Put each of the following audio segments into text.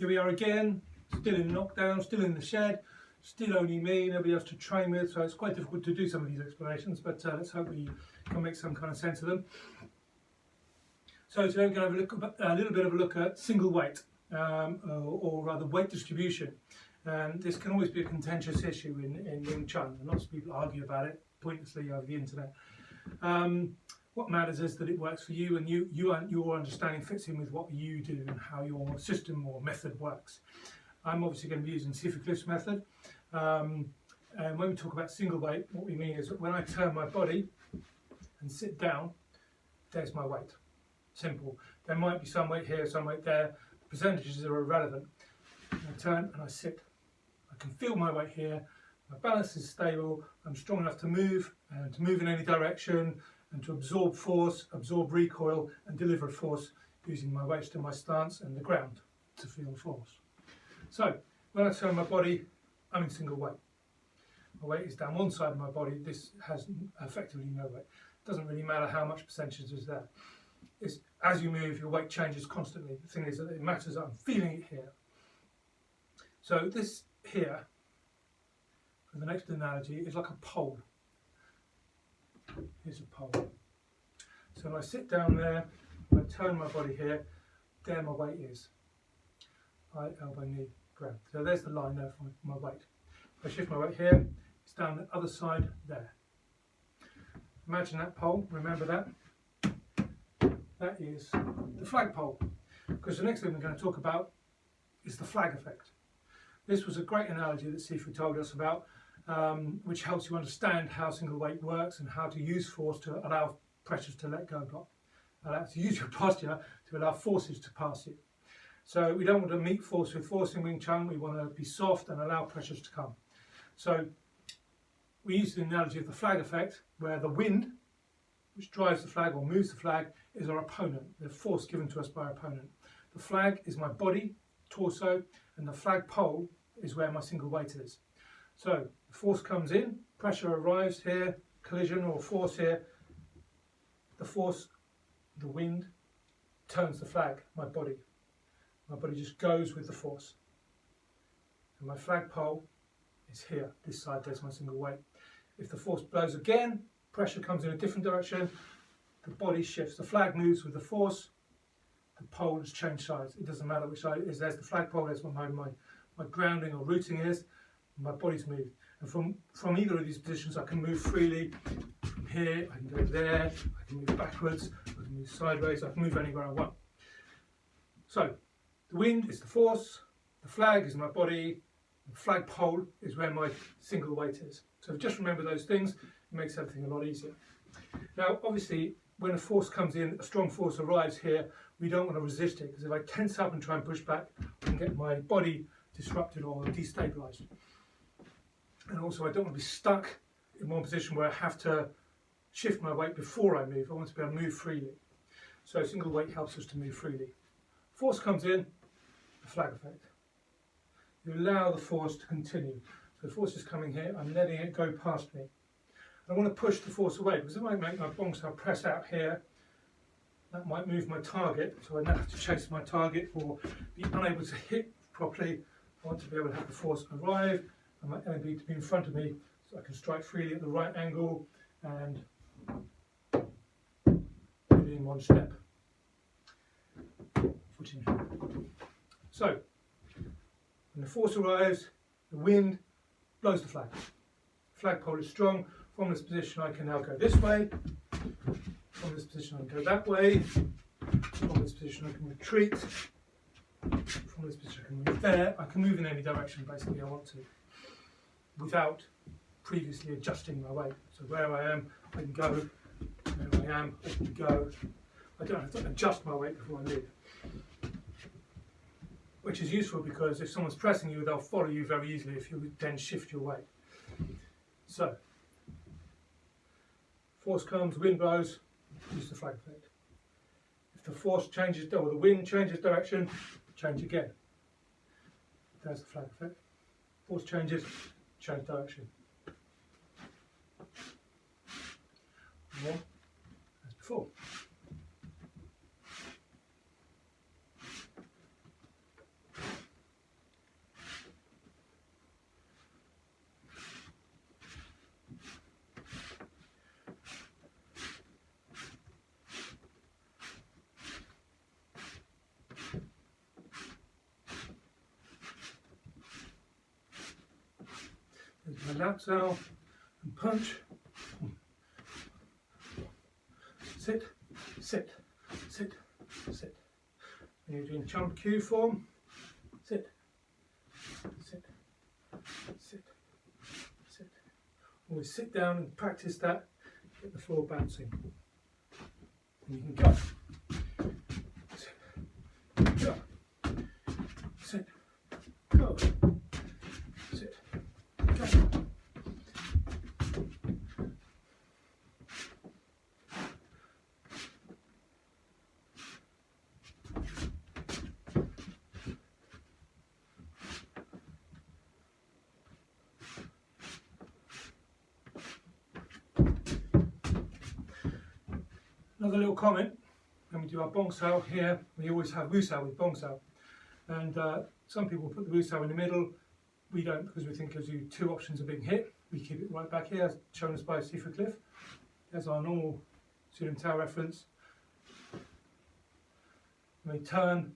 Here we are again, still in lockdown, still in the shed, still only me, nobody else to train with, so it's quite difficult to do some of these explanations, but let's hope we can make some kind of sense of them. So today we're going to have a little bit of a look at single weight, or rather weight distribution. And this can always be a contentious issue in Wing Chun, and lots of people argue about it pointlessly over the internet. What matters is that it works for you, and your understanding fits in with what you do and how your system or method works. I'm obviously going to be using Southampton's method, and when we talk about single weight, what we mean is that when I turn my body and sit down, there's my weight. Simple. There might be some weight here, some weight there. The percentages are irrelevant. I turn and I sit. I can feel my weight here. My balance is stable. I'm strong enough to move, and to move in any direction, and to absorb force, absorb recoil, and deliver force using my weights to my stance and the ground to feel force. So when I turn my body, I'm in single weight. My weight is down one side of my body. This has effectively no weight. It doesn't really matter how much percentage is there. It's, as you move, your weight changes constantly. The thing is that it matters that I'm feeling it here. So this here, for the next analogy, is like a pole. Here's a pole. So when I sit down there, when I turn my body here, there my weight is. Eye, elbow, knee, ground. So there's the line there for my weight. If I shift my weight here, it's down the other side there. Imagine that pole, remember that? That is the flagpole, because the next thing we're going to talk about is the flag effect. This was a great analogy that Sifu told us about, which helps you understand how single weight works and how to use force to allow pressures to let go, to use your posture to allow forces to pass you. So we don't want to meet force with force in Wing Chun, we want to be soft and allow pressures to come. So we use the analogy of the flag effect, where the wind, which drives the flag or moves the flag, is our opponent, the force given to us by our opponent. The flag is my body, torso, and the flag pole is where my single weight is. So the force comes in, pressure arrives here, collision or force here. The force, the wind, turns the flag, my body. My body just goes with the force. And my flag pole is here, this side, there's my single weight. If the force blows again, pressure comes in a different direction, the body shifts. The flag moves with the force, the pole has changed sides. It doesn't matter which side it is. There's the flag pole, there's where my grounding or rooting is, and my body's moved. And from either of these positions I can move freely. From here, I can go there, I can move backwards, I can move sideways, I can move anywhere I want. So, the wind is the force, the flag is my body, the flag pole is where my single weight is. So just remember those things, it makes everything a lot easier. Now obviously when a force comes in, a strong force arrives here, we don't want to resist it, because if I tense up and try and push back, I can get my body disrupted or destabilised. And also I don't want to be stuck in one position where I have to shift my weight before I move. I want to be able to move freely. So single weight helps us to move freely. Force comes in, the flag effect. You allow the force to continue. So the force is coming here, I'm letting it go past me. I want to push the force away, because it might make my bongs, I'll press out here. That might move my target, so I now have to chase my target or be unable to hit properly. I want to be able to have the force arrive, and my enemy to be in front of me, so I can strike freely at the right angle and put it in one step. Foot in here. So, when the force arrives, the wind blows the flag. Flagpole is strong. From this position I can now go this way. From this position I can go that way. From this position I can retreat. From this position I can move there. I can move in any direction basically I want to, without previously adjusting my weight. So where I am, I can go. Where I am, I can go. I don't have to adjust my weight before I leave. Which is useful because if someone's pressing you, they'll follow you very easily if you then shift your weight. So, force comes, wind blows, use the flag effect. If the force changes, or the wind changes direction, change again. There's the flag effect. Force changes, change direction. More as before. So lats out and punch. Sit, sit, sit, sit. When you're doing Chun Q form, sit, sit, sit, sit. Always sit down and practice that, get the floor bouncing. And you can go. Sit, go. Sit, go. Sit, go. Another little comment, when we do our bong sao here, we always have wu sao with bong sao. And some people put the wu sao in the middle, we don't, because we think gives you two options of being hit. We keep it right back here, as shown us by Seaford Cliff. There's our normal Sulim Tao reference. When we turn,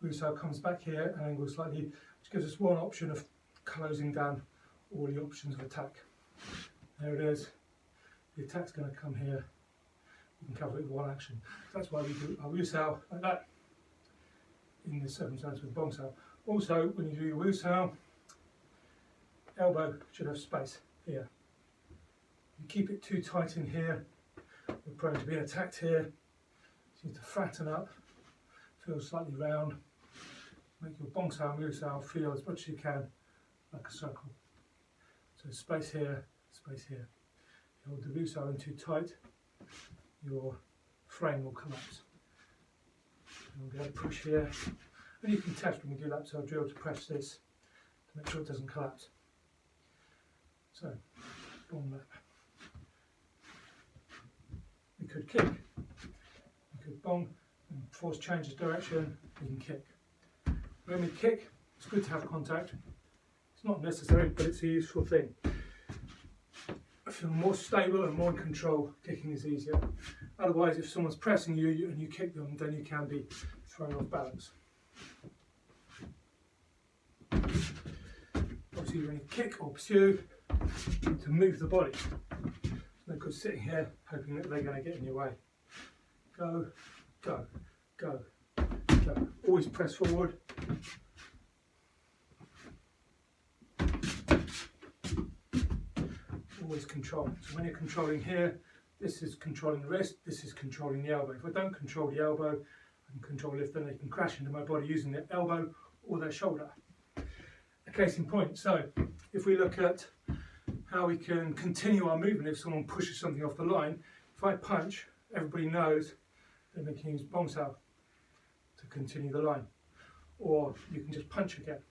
wu sao comes back here and angles slightly, which gives us one option of closing down all the options of attack. There it is, the attack's going to come here. You can cover it with one action. That's why we do our wu sao like that in this circumstance with bong sao. Also, when you do your wu sao, elbow should have space here. You keep it too tight in here, you're prone to being attacked here. So you need to flatten up, feel slightly round, make your bong sao and wu sao feel as much as you can like a circle. So space here, space here. If you hold the wu sao in too tight, your frame will collapse. And we'll go push here, and you can test when we do lapso drill to press this to make sure it doesn't collapse. So, bong lap. We could kick, we could bong and force change the direction, we can kick. When we kick, it's good to have contact. It's not necessary, but it's a useful thing. I feel more stable and more in control, kicking is easier. Otherwise, if someone's pressing you and you kick them, then you can be thrown off balance. Obviously, when you kick or pursue, you need to move the body. It's no good sitting here hoping that they're going to get in your way. Go, go, go, go. Always press forward. Always control. So when you're controlling here, this is controlling the wrist, this is controlling the elbow. If I don't control the elbow, I can control lift, then they can crash into my body using their elbow or their shoulder. A case in point, so if we look at how we can continue our movement if someone pushes something off the line, if I punch, everybody knows that we can use bong sao to continue the line. Or you can just punch again.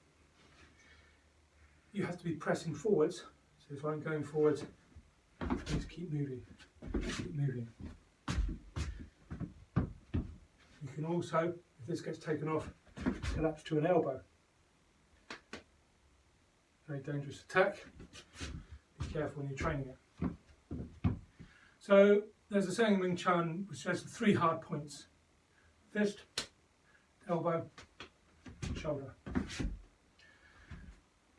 You have to be pressing forwards. So if I'm going forwards, just keep moving, keep moving. You can also, if this gets taken off, collapse to an elbow. Very dangerous attack. Be careful when you're training it. So there's a saying in Wing Chun which says the 3 hard points: fist, elbow, shoulder.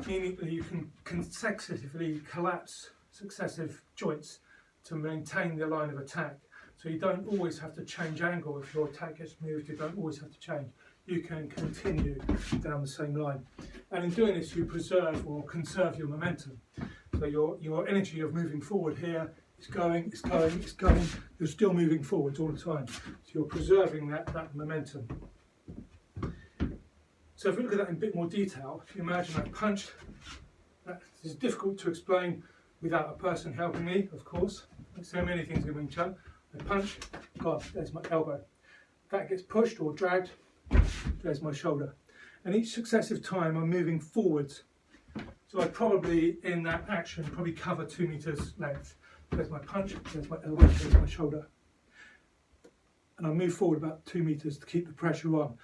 Meaning that you can consecutively collapse successive joints to maintain the line of attack. So you don't always have to change angle if your attack gets moved, you don't always have to change. You can continue down the same line. And in doing this, you preserve or conserve your momentum. So your energy of moving forward here is going, it's going, it's going. You're still moving forwards all the time. So you're preserving that momentum. So if we look at that in a bit more detail, if you imagine I punched, that is difficult to explain without a person helping me, of course. Like so many things in Wing Chun. I punch, God, there's my elbow. That gets pushed or dragged, there's my shoulder. And each successive time I'm moving forwards. So I probably, in that action, probably cover 2 meters length. There's my punch, there's my elbow, there's my shoulder. And I move forward about 2 meters to keep the pressure on.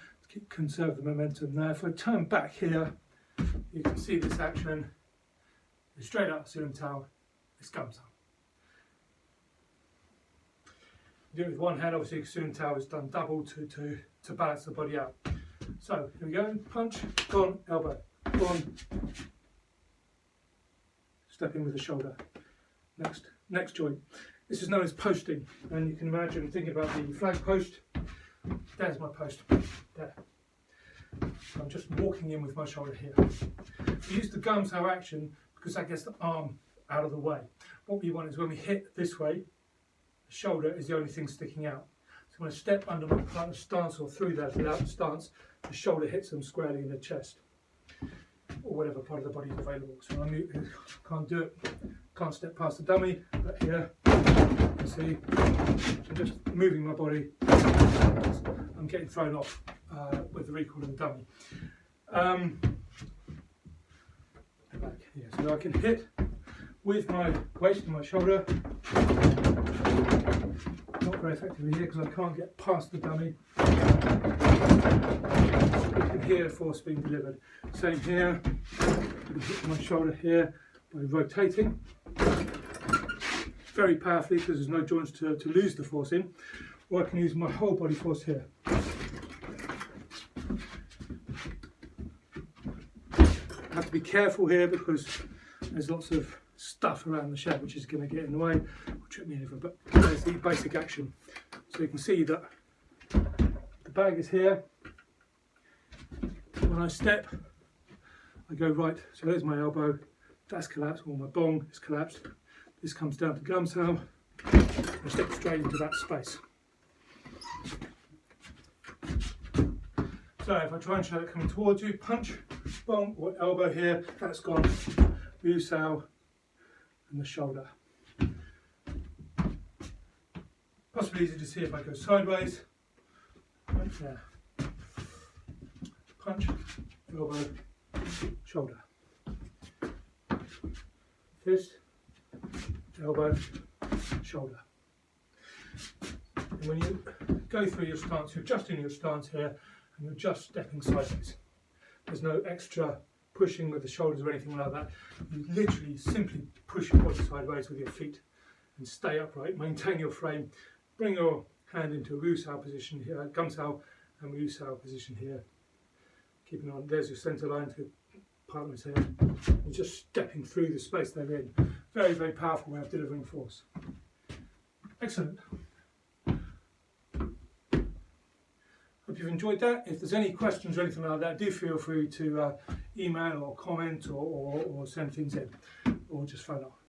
Conserve the momentum. Now if I turn back here, you can see this action is straight up Sulim Tao, it's Gum Tao. Do it with one hand, obviously Sulim Tao is done double to balance the body out. So here we go, punch, gone, elbow, gone, step in with the shoulder. Next joint. This is known as posting, and you can imagine thinking about the flag post. There's my post, there. So I'm just walking in with my shoulder here. We use the gumshoe action because that gets the arm out of the way. What we want is when we hit this way, the shoulder is the only thing sticking out. So when I step under my partner's stance or through that without the stance, the shoulder hits them squarely in the chest or whatever part of the body is available. So I can't do it, can't step past the dummy, but here, you see, I'm just moving my body. I'm getting thrown off with the recoil of the dummy. Back here, so I can hit with my waist and my shoulder. Not very effectively here because I can't get past the dummy. You can hear force being delivered. Same here. I can hit my shoulder here by rotating very powerfully because there's no joints to lose the force in. Or I can use my whole body force here. I have to be careful here because there's lots of stuff around the shed which is going to get in the way or trip me over, but there's the basic action. So you can see that the bag is here. When I step, I go right, so there's my elbow, that's collapsed, or my bong is collapsed. This comes down to gumshoe, I step straight into that space. So if I try and show it coming towards you, punch, bong or elbow here, that's gone, wusao and the shoulder. Possibly easy to see if I go sideways, right there, punch, elbow, shoulder, fist, elbow, shoulder. And when you go through your stance, you're just in your stance here and you're just stepping sideways. There's no extra pushing with the shoulders or anything like that. You literally simply push your body sideways with your feet and stay upright, maintain your frame, bring your hand into a wusao position here, gumshoe and wusao position here. Keeping on, there's your centre line to partner's head. You're just stepping through the space they're in. Very, very powerful way of delivering force. Excellent. Hope you've enjoyed that. If there's any questions or anything like that, do feel free to email or comment or send things in or just phone up.